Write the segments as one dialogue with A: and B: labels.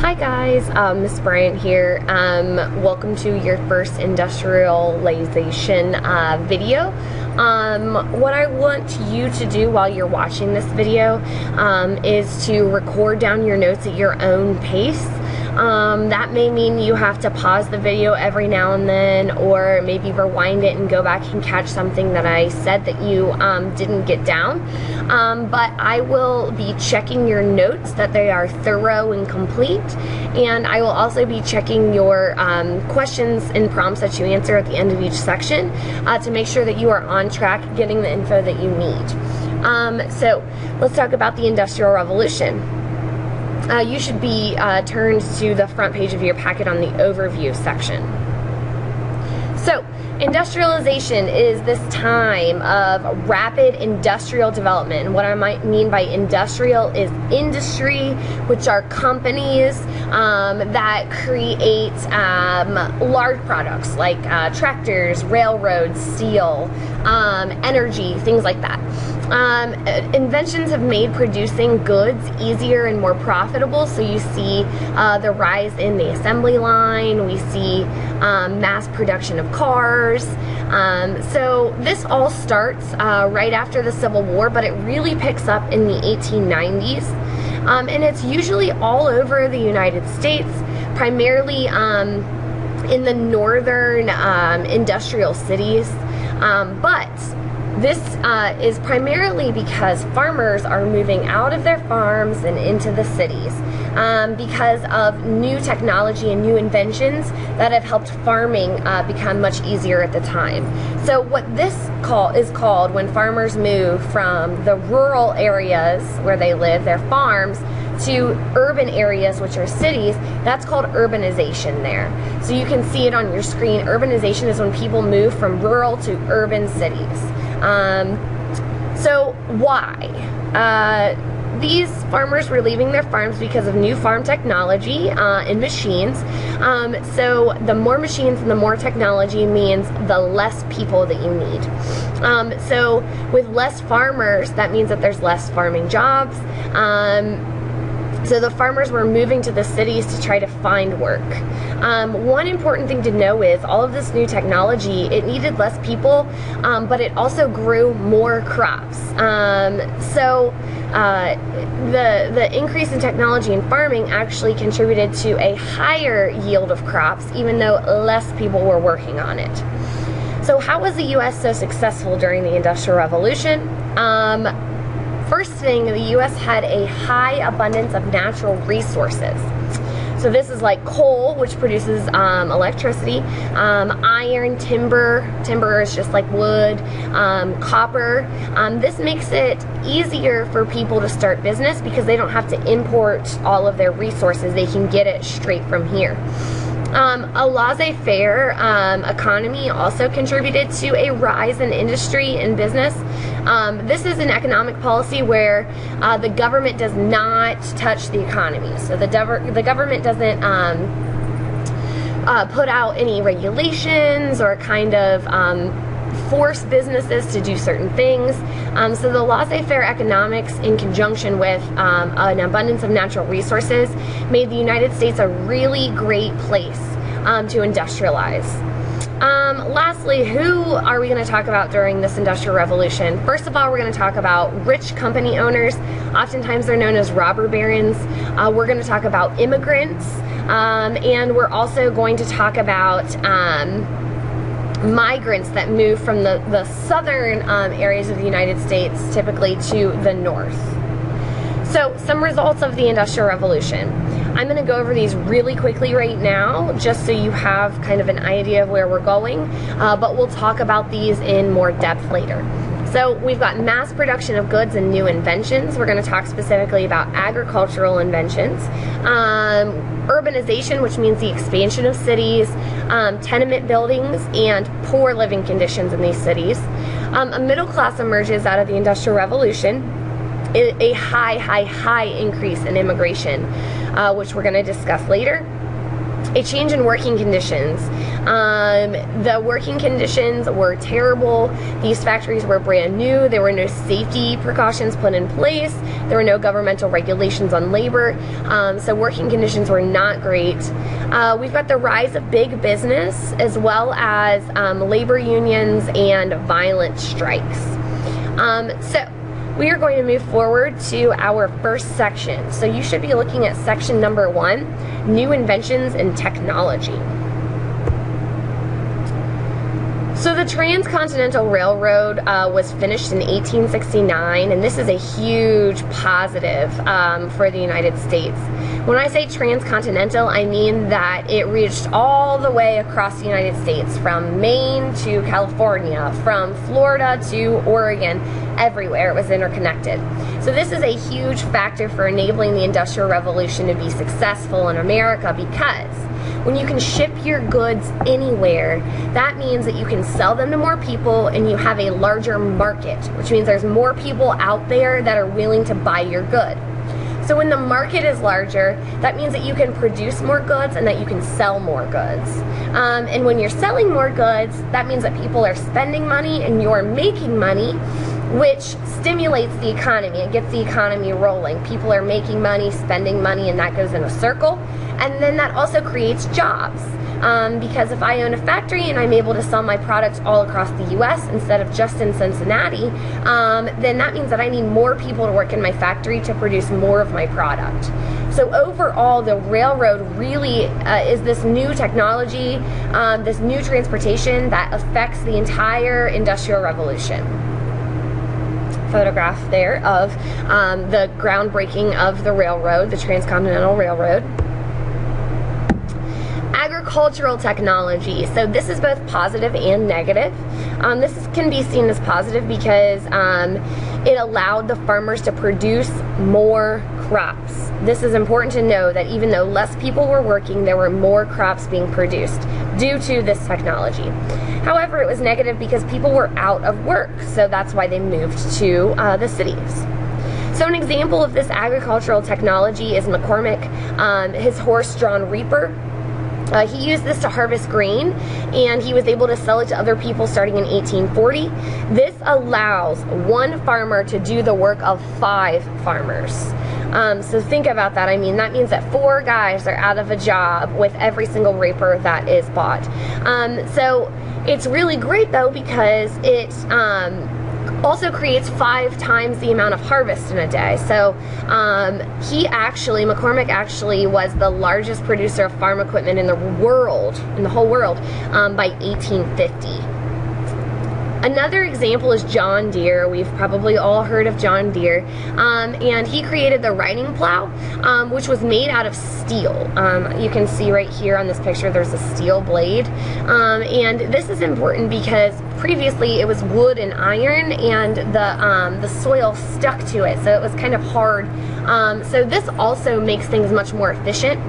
A: Hi guys, Miss Bryant here. Welcome to your first industrialization video. What I want you to do while you're watching this video is to record down your notes at your own pace. That may mean you have to pause the video every now and then, or maybe rewind it and go back and catch something that I said that you didn't get down. But I will be checking your notes, that they are thorough and complete, and I will also be checking your questions and prompts that you answer at the end of each section to make sure that you are on track getting the info that you need. So let's talk about the Industrial Revolution. You should be turned to the front page of your packet on the overview section. So, industrialization is this time of rapid industrial development. And what I might mean by industrial is industry, which are companies that create large products like tractors, railroads, steel, energy, things like that. Inventions have made producing goods easier and more profitable, so you see the rise in the assembly line, we see mass production of cars. So this all starts right after the Civil War, but it really picks up in the 1890s. And it's usually all over the United States, primarily in the northern industrial cities. But this is primarily because farmers are moving out of their farms and into the cities because of new technology and new inventions that have helped farming become much easier at the time. So what this is called when farmers move from the rural areas where they live, their farms, to urban areas, which are cities, that's called urbanization there. So you can see it on your screen. Urbanization is when people move from rural to urban cities. So why? These farmers were leaving their farms because of new farm technology and machines. So the more machines and the more technology means the less people that you need. So with less farmers, that means that there's less farming jobs. So the farmers were moving to the cities to try to find work. One important thing to know is all of this new technology, it needed less people, but it also grew more crops. So the increase in technology in farming actually contributed to a higher yield of crops, even though less people were working on it. So how was the U.S. so successful during the Industrial Revolution? First thing, the U.S. had a high abundance of natural resources. So this is like coal, which produces electricity, iron, timber is just like wood, copper. This makes it easier for people to start business because they don't have to import all of their resources. They can get it straight from here. A laissez-faire economy also contributed to a rise in industry and business. This is an economic policy where the government does not touch the economy. So the government doesn't put out any regulations or kind of force businesses to do certain things. So the laissez-faire economics, in conjunction with an abundance of natural resources, made the United States a really great place to industrialize. Lastly, who are we going to talk about during this Industrial Revolution? First of all, we're going to talk about rich company owners. Oftentimes they're known as robber barons. We're going to talk about immigrants, and we're also going to talk about migrants that move from the southern areas of the United States, typically to the north. So some results of the Industrial Revolution. I'm going to go over these really quickly right now, just so you have kind of an idea of where we're going, but we'll talk about these in more depth later. So we've got mass production of goods and new inventions. We're going to talk specifically about agricultural inventions. Urbanization, which means the expansion of cities, tenement buildings, and poor living conditions in these cities. A middle class emerges out of the Industrial Revolution. A high increase in immigration, which we're going to discuss later. A change in working conditions. The working conditions were terrible. These factories were brand new. There were no safety precautions put in place. There were no governmental regulations on labor. So working conditions were not great. We've got the rise of big business, as well as labor unions and violent strikes. So we are going to move forward to our first section. So you should be looking at section number 1, new inventions in technology. So the Transcontinental Railroad was finished in 1869, and this is a huge positive for the United States. When I say transcontinental, I mean that it reached all the way across the United States, from Maine to California, from Florida to Oregon, everywhere. It was interconnected. So this is a huge factor for enabling the Industrial Revolution to be successful in America, because when you can ship your goods anywhere, that means that you can sell them to more people and you have a larger market, which means there's more people out there that are willing to buy your good. So when the market is larger, that means that you can produce more goods and that you can sell more goods. And when you're selling more goods, that means that people are spending money and you're making money, which stimulates the economy. It gets the economy rolling. People are making money, spending money, and that goes in a circle. And then that also creates jobs. Because if I own a factory and I'm able to sell my products all across the U.S. instead of just in Cincinnati, then that means that I need more people to work in my factory to produce more of my product. So overall, the railroad really is this new technology, this new transportation that affects the entire Industrial Revolution. Photograph there of the groundbreaking of the railroad, the Transcontinental Railroad. Agricultural technology. So this is both positive and negative. This can be seen as positive because it allowed the farmers to produce more crops. This is important to know, that even though less people were working, there were more crops being produced due to this technology. However, it was negative because people were out of work, so that's why they moved to the cities. So an example of this agricultural technology is McCormick, his horse-drawn reaper. He used this to harvest grain, and he was able to sell it to other people starting in 1840. This allows one farmer to do the work of 5 farmers. So think about that. I mean, that means that 4 guys are out of a job with every single reaper that is bought. So it's really great, though, because it also creates 5 times the amount of harvest in a day. So McCormick actually was the largest producer of farm equipment in the whole world, by 1850. Another example is John Deere. We've probably all heard of John Deere. And he created the riding plow, which was made out of steel. You can see right here on this picture there's a steel blade. And this is important because previously it was wood and iron, and the soil stuck to it, so it was kind of hard. So this also makes things much more efficient.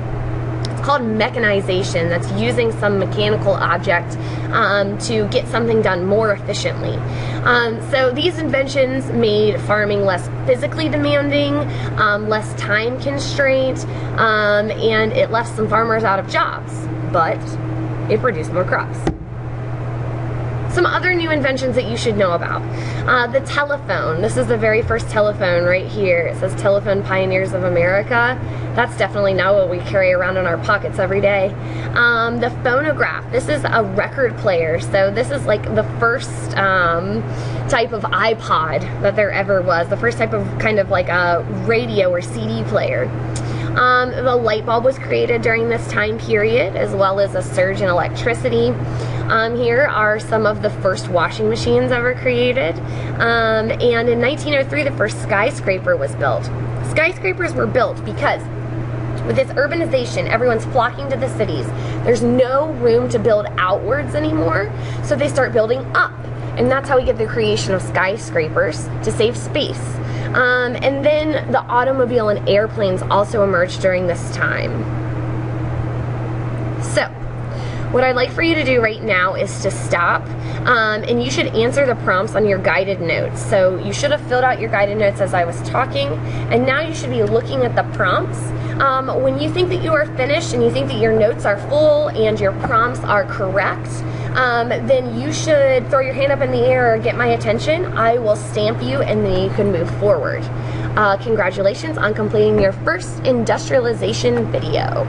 A: Called mechanization. That's using some mechanical object to get something done more efficiently. So these inventions made farming less physically demanding, less time constraint, and it left some farmers out of jobs, but it produced more crops. Some other new inventions that you should know about. The telephone. This is the very first telephone right here. It says Telephone Pioneers of America. That's definitely not what we carry around in our pockets every day. The phonograph. This is a record player. So this is like the first type of iPod that there ever was. The first type of kind of like a radio or CD player. The light bulb was created during this time period, as well as a surge in electricity. Here are some of the first washing machines ever created. And in 1903, the first skyscraper was built. Skyscrapers were built because with this urbanization, everyone's flocking to the cities. There's no room to build outwards anymore, so they start building up. And that's how we get the creation of skyscrapers, to save space. And then the automobile and airplanes also emerged during this time. So, what I'd like for you to do right now is to stop, and you should answer the prompts on your guided notes. So you should have filled out your guided notes as I was talking, and now you should be looking at the prompts When you think that you are finished and you think that your notes are full and your prompts are correct, then you should throw your hand up in the air or get my attention. I will stamp you and then you can move forward. Congratulations on completing your first industrialization video.